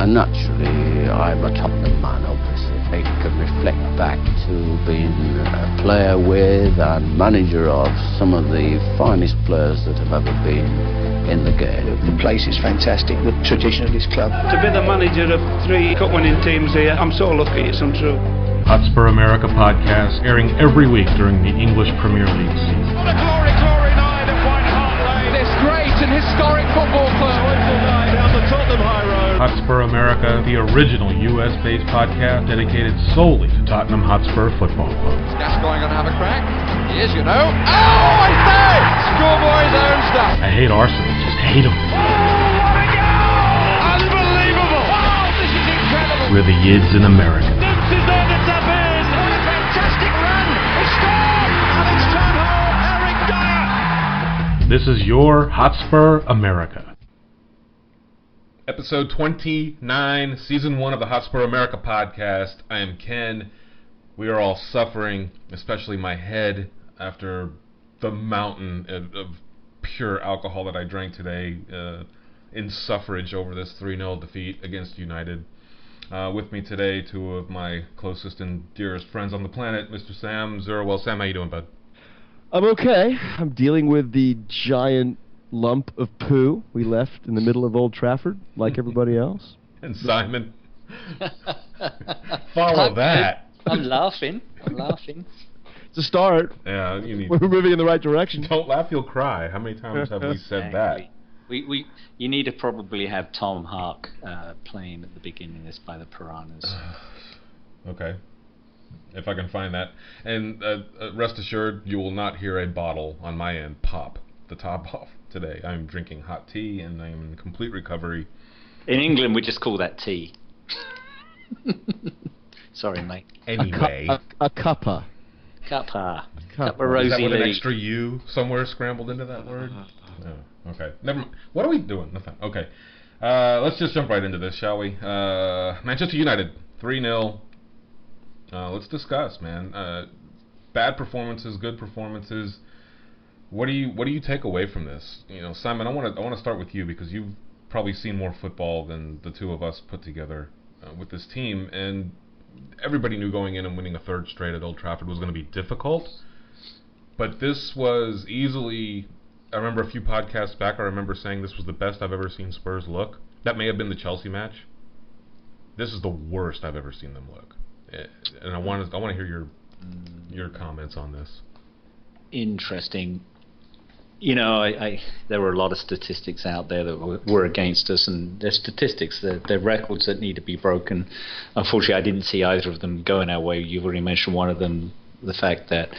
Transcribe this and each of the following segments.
And naturally, I'm a Tottenham man, obviously. I can reflect back to being a player with and manager of some of the finest players that have ever been in the game. The place is fantastic, the tradition of this club. To be the manager of 3 cup-winning teams here, I'm so lucky, it's untrue. Hotspur America Podcast, airing every week during the English Premier League season. What a glory night at White Hart Lane. This great and historic football club. Down the Tottenham High Road. Hotspur America, the original US-based podcast dedicated solely to Tottenham Hotspur Football Club. Gascoigne gonna have a crack? He is, you know. Oh, I say! Schoolboy's own stuff. I hate Arsenal, just hate them. Oh, what a goal! Unbelievable! Wow, this is incredible. We're the Yids in America. This is on the top end. What a fantastic run! He scored! And it's turned home, Eric Dyer. This is your Hotspur America. Episode 29, Season 1 of the Hotspur America Podcast. I am Ken. We are all suffering, especially my head, after the mountain of pure alcohol that I drank today in suffrage over this 3-0 defeat against United. With me today, 2 of my closest and dearest friends on the planet, Mr. Sam Zerwell. Sam, how you doing, bud? I'm okay. I'm dealing with the giant lump of poo we left in the middle of Old Trafford, like everybody else. And Simon, follow that. I'm laughing. It's a start. Yeah, We're moving in the right direction. Don't laugh, you'll cry. How many times have we said that? You need to probably have Tom Hark playing at the beginning of this by the Piranhas. Okay, if I can find that. And rest assured, you will not hear a bottle on my end pop the top off today. I'm drinking hot tea and I'm in complete recovery. In England, we just call that tea. Sorry, mate. Anyway. A cuppa. Cuppa. Cuppa. Cup of Rosy Is that with an Lee. extra U somewhere scrambled into that word? Oh, okay. Never mind. What are we doing? Nothing. Okay. Let's just jump right into this, shall we? Manchester United, 3-0. Let's discuss, man. Bad performances, good performances. What do you take away from this? You know, Simon, I want to start with you because you've probably seen more football than the 2 of us put together with this team, and everybody knew going in and winning a 3rd straight at Old Trafford was going to be difficult. But this was easily, I remember a few podcasts back, I remember saying this was the best I've ever seen Spurs look. That may have been the Chelsea match. This is the worst I've ever seen them look. And I want to hear your comments on this. Interesting. You know, there were a lot of statistics out there that were against us, and they're statistics, they're records that need to be broken. Unfortunately, I didn't see either of them going our way. You've already mentioned one of them, the fact that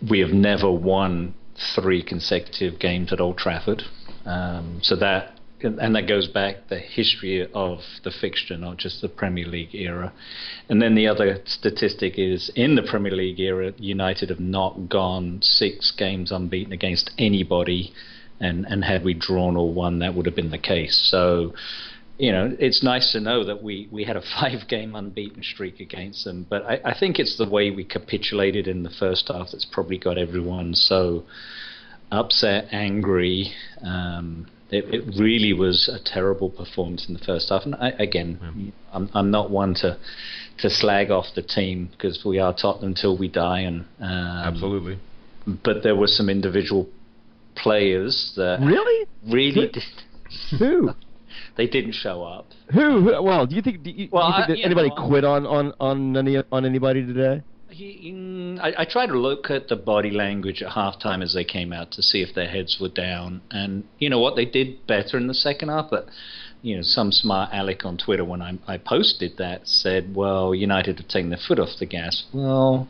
we have never won 3 consecutive games at Old Trafford. So that goes back the history of the fixture, not just the Premier League era. And then the other statistic is, in the Premier League era, United have not gone 6 games unbeaten against anybody, and had we drawn or won, that would have been the case. So, you know, it's nice to know that we had a 5-game unbeaten streak against them, but I think it's the way we capitulated in the first half that's probably got everyone so upset, angry. It really was a terrible performance in the first half. And I'm not one to slag off the team because we are Tottenham until we die. And Absolutely. But there were some individual players that really did. Who? They didn't show up. Who? Well, do you think that anybody quit on anybody today? I tried to look at the body language at halftime as they came out to see if their heads were down, and you know what, they did better in the second half. But you know, some smart aleck on Twitter when I posted that said, "Well, United have taken their foot off the gas." Well,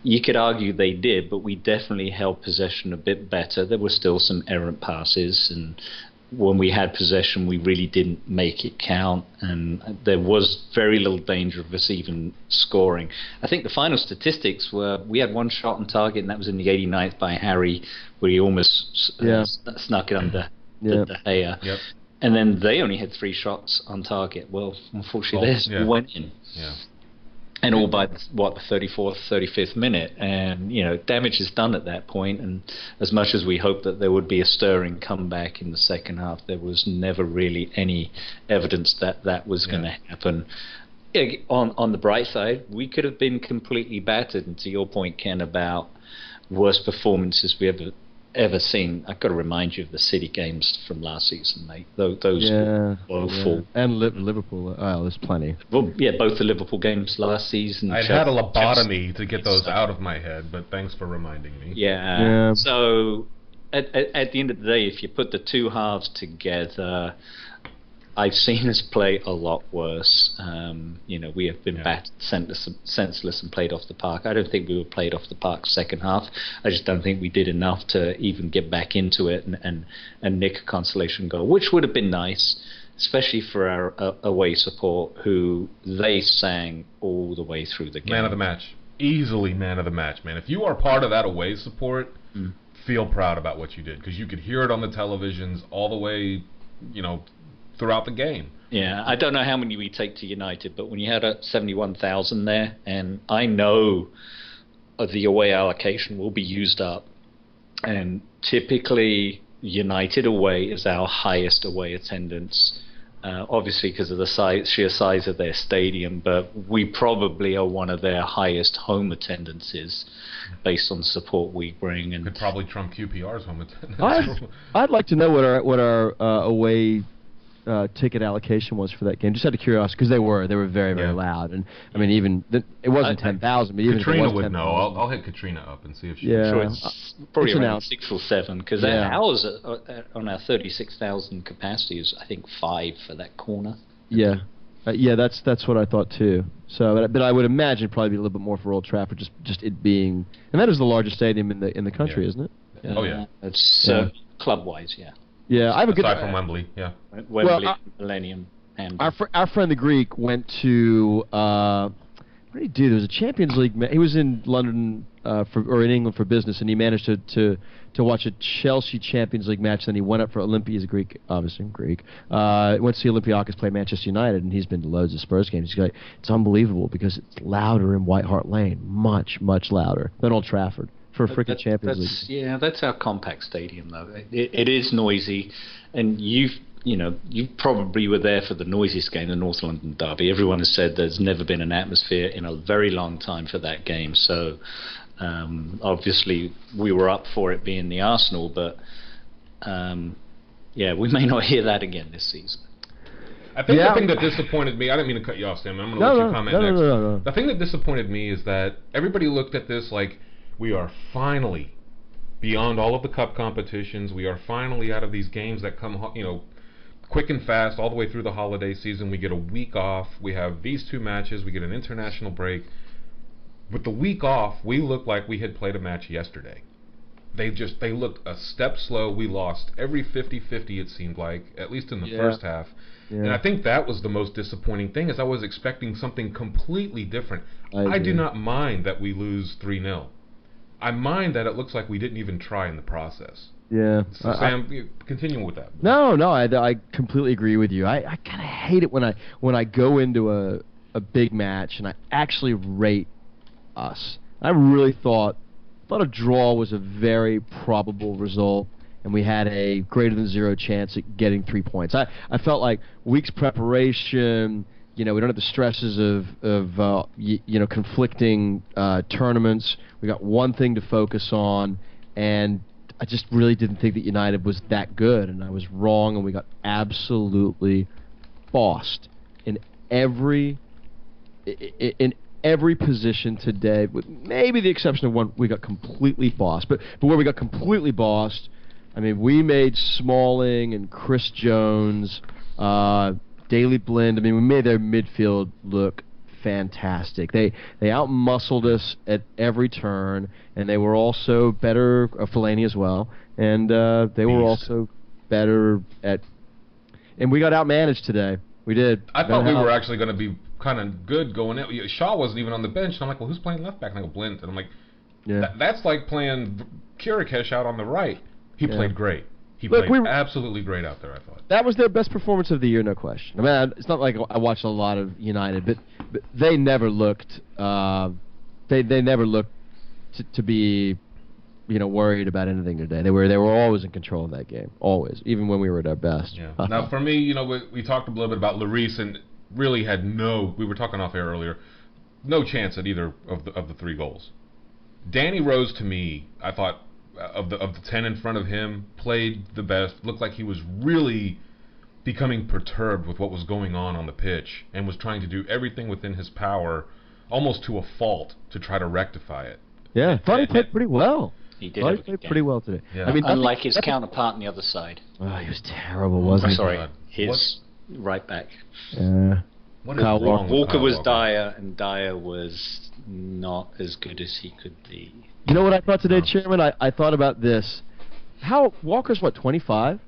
you could argue they did, but we definitely held possession a bit better. There were still some errant passes, and when we had possession, we really didn't make it count, and there was very little danger of us even scoring. I think the final statistics were we had 1 shot on target, and that was in the 89th by Harry, where he almost snuck it under De Gea. Yep. And then they only had 3 shots on target. Well, unfortunately, theirs went in. Yeah. And all by, the 34th, 35th minute. And, damage is done at that point. And as much as we hoped that there would be a stirring comeback in the second half, there was never really any evidence that that was going to happen. On the bright side, we could have been completely battered. And to your point, Ken, about worst performances we ever seen, I've got to remind you of the City games from last season, mate. Those were woeful. Yeah. And Liverpool. Oh, there's plenty. Well, both the Liverpool games last season. I'd had a lobotomy to get those out of my head, but thanks for reminding me. Yeah. So, at the end of the day, if you put the two halves together, I've seen us play a lot worse. We have been battered, senseless, and played off the park. I don't think we were played off the park second half. I just don't think we did enough to even get back into it and nick a consolation goal, which would have been nice, especially for our away support, who they sang all the way through the game. Man of the match. Easily man of the match, man. If you are part of that away support, feel proud about what you did, because you could hear it on the televisions all the way, throughout the game. Yeah, I don't know how many we take to United, but when you had 71,000 there, and I know the away allocation will be used up, and typically United away is our highest away attendance, obviously because of the sheer size of their stadium, but we probably are one of their highest home attendances based on the support we bring. And could probably trump QPR's home attendance. I'd like to know what our away ticket allocation was for that game, just out of curiosity, because they were very, very loud. And I mean, it wasn't 10,000, but even Katrina if it was would know. I'll hit Katrina up and see if she. Yeah, sure it's probably around 6 or 7, because ours on our 36,000 capacity is, I think, 5 for that corner. Yeah, that's what I thought too. So, but I would imagine it'd probably be a little bit more for Old Trafford, just it being, and that is the largest stadium in the country, isn't it? Yeah. Oh yeah, it's club-wise, yeah. Yeah, I have a good. Aside from Wembley, yeah. Wembley, Millennium, and our friend the Greek went to. What did he do? There was a Champions League. He was in London or in England for business, and he managed to watch a Chelsea Champions League match. Then he went up for Olympia. He's a Greek, obviously Greek. Went to see Olympiacos play Manchester United, and he's been to loads of Spurs games. He's like, it's unbelievable because it's louder in White Hart Lane, much louder than Old Trafford. For a freaking Champions League. Yeah, that's our compact stadium, though. It is noisy, and you probably were there for the noisiest game, the North London Derby. Everyone has said there's never been an atmosphere in a very long time for that game. So, obviously, we were up for it being the Arsenal, but we may not hear that again this season. I think the thing that disappointed me, I didn't mean to cut you off, Sam. I'm going to let you comment next. No. The thing that disappointed me is that everybody looked at this like, we are finally beyond all of the cup competitions. We are finally out of these games that come, quick and fast all the way through the holiday season. We get a week off. We have these 2 matches. We get an international break. With the week off, we looked like we had played a match yesterday. They looked a step slow. We lost every 50-50, it seemed like, at least in the first half. Yeah. And I think that was the most disappointing thing, is I was expecting something completely different. I do not mind that we lose 3-0. I mind that it looks like we didn't even try in the process. Yeah. So Sam, continue with that. No, I completely agree with you. I kind of hate it when I go into a big match and I actually rate us. I really thought a draw was a very probable result, and we had a greater than 0 chance at getting 3 points. I felt like weeks preparation. We don't have the stresses of conflicting tournaments. We got one thing to focus on, and I just really didn't think that United was that good, and I was wrong, and we got absolutely bossed in every position today, with maybe the exception of one. We got completely bossed, but where we got completely bossed, I mean, we made Smalling and Chris Jones, Daley Blind. I mean, we made their midfield look fantastic. They out-muscled us at every turn, and they were also better, Fellaini as well, and they were also better at... And we got out-managed today. We did. I thought we were actually going to be kind of good going in. Shaw wasn't even on the bench, and I'm like, well, who's playing left back? And I go, Blind. And I'm like, that's like playing Kirikesh out on the right. He played great. He played absolutely great out there, I thought. That was their best performance of the year, no question. I mean, it's not like I watched a lot of United, but they never looked they never looked to be, you know, worried about anything today. They were always in control of that game, always, even when we were at our best. Yeah. Now, for me, you know, we talked a little bit about Lloris and really had we were talking off air earlier, no chance at either of the 3 goals. Danny Rose, to me, I thought, of the 10 in front of him, played the best, looked like he was really becoming perturbed with what was going on the pitch and was trying to do everything within his power, almost to a fault, to try to rectify it. Yeah, I thought he played pretty well. He did. He played pretty well today. Yeah. I mean, unlike his counterpart on the other side. Oh, he was terrible, wasn't he? Sorry, his right back. Yeah. What is wrong with Walker Kyle was Walker? dire, and Dyer was not as good as he could be. You know what I thought today, Chairman? I thought about this. Walker's, 25?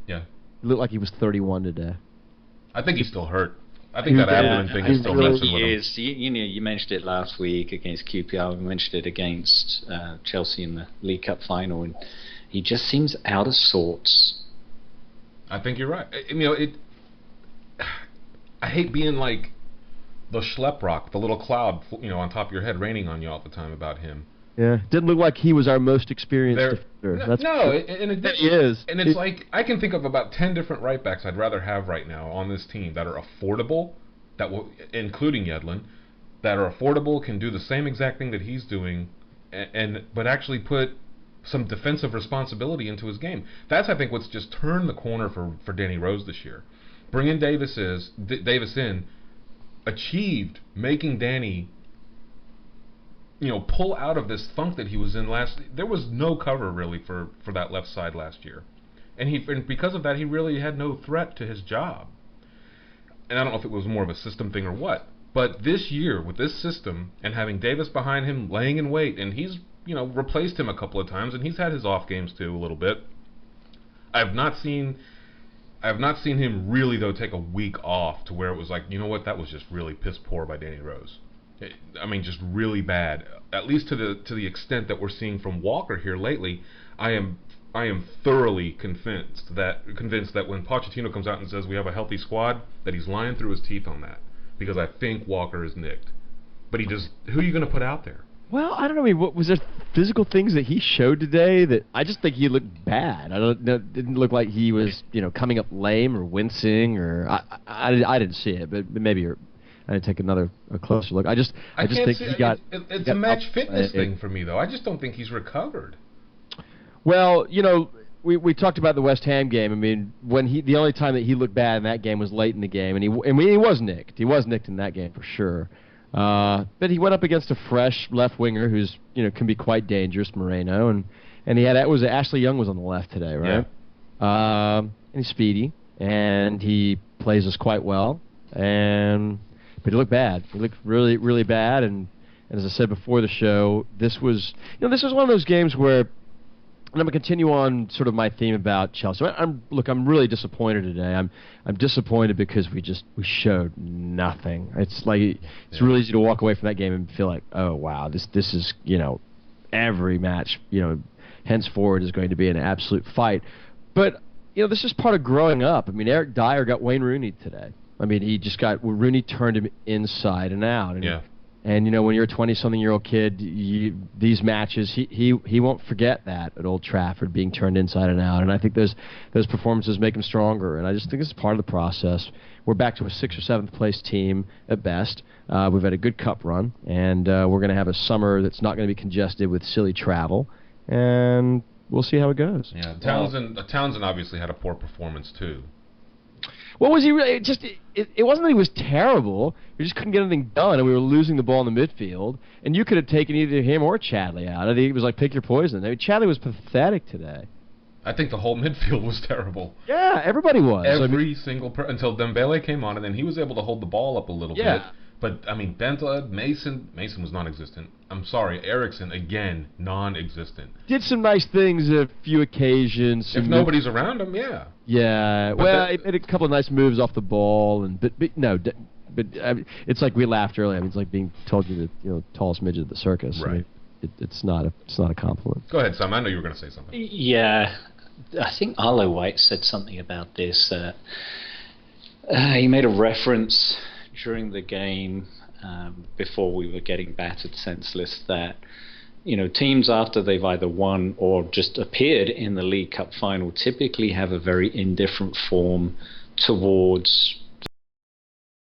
Yeah. He looked like he was 31 today. I think he's still hurt. I think that abdomen thing is still messing with him. You know, you mentioned it last week against QPR. We mentioned it against Chelsea in the League Cup final, and he just seems out of sorts. I think you're right. You know, I hate being like the schleprock, the little cloud, you know, on top of your head, raining on you all the time about him. Yeah, didn't look like he was our most experienced defender. He is. And it's like, I can think of about 10 different right backs I'd rather have right now on this team that are affordable, including Yedlin, that are affordable, can do the same exact thing that he's doing, but actually put some defensive responsibility into his game. That's, I think, what's just turned the corner for Danny Rose this year. Bringing Davis in, achieved making Danny, you know, pull out of this funk that he was in there was no cover really for that left side last year, and because of that he really had no threat to his job. And I don't know if it was more of a system thing or what, but this year with this system and having Davis behind him laying in wait, and he's, you know, replaced him a couple of times, and he's had his off games too a little bit. I have not seen him really though take a week off to where it was like, you know what, that was just really piss poor by Danny Rose. I mean, just really bad. At least to the extent that we're seeing from Walker here lately. I am thoroughly convinced that when Pochettino comes out and says we have a healthy squad, that he's lying through his teeth on that, because I think Walker is nicked. But who are you going to put out there? Well, I don't know. I mean, was there physical things that he showed today that I just think he looked bad? I don't know. It didn't look like he was, you know, coming up lame or wincing, or I didn't see it, but maybe I didn't take a closer look. I just think he got. It's a match fitness thing for me, though. I just don't think he's recovered. Well, you know, we talked about the West Ham game. I mean, the only time that he looked bad in that game was late in the game, and he was nicked. He was nicked in that game for sure. But he went up against a fresh left winger who's, you know, can be quite dangerous, Moreno, and Ashley Young was on the left today, right? Yeah. And he's speedy, and he plays us quite well, but he looked bad. He looked really, really bad, and as I said before the show, this was one of those games where, and I'm going to continue on sort of my theme about Chelsea. I'm really disappointed today. I'm disappointed because we showed nothing. It's like it's really easy to walk away from that game and feel like, oh wow, this is, you know, every match, you know, henceforward is going to be an absolute fight. But, you know, this is part of growing up. I mean, Eric Dyer got Wayne Rooney today. I mean, Rooney turned him inside and out. And you know, when you're a 20-something-year-old kid, these matches, he won't forget that at Old Trafford, being turned inside and out. And I think those performances make him stronger. And I just think it's part of the process. We're back to a 6th or 7th place team at best. We've had a good cup run, and we're going to have a summer that's not going to be congested with silly travel. And we'll see how it goes. Yeah, Townsend obviously had a poor performance too. What was he really? It wasn't that he was terrible. We just couldn't get anything done, and we were losing the ball in the midfield. And you could have taken either him or Chadley out. I think it was like pick your poison. I mean, Chadley was pathetic today. I think the whole midfield was terrible. Yeah, everybody was. Single until Dembele came on, and then he was able to hold the ball up a little bit. But I mean, Bentaleb, Mason was non-existent. I'm sorry, Eriksson again, non-existent. Did some nice things a few occasions. If nobody's around him, yeah. Yeah, well, he made a couple of nice moves off the ball, but it's like we laughed earlier. I mean, it's like being told you're the tallest midget at the circus. Right. I mean, it's not a compliment. Go ahead, Sam. I know you were going to say something. Yeah, I think Arlo White said something about this. He made a reference during the game before we were getting battered senseless that, you know, teams after they've either won or just appeared in the League Cup final typically have a very indifferent form towards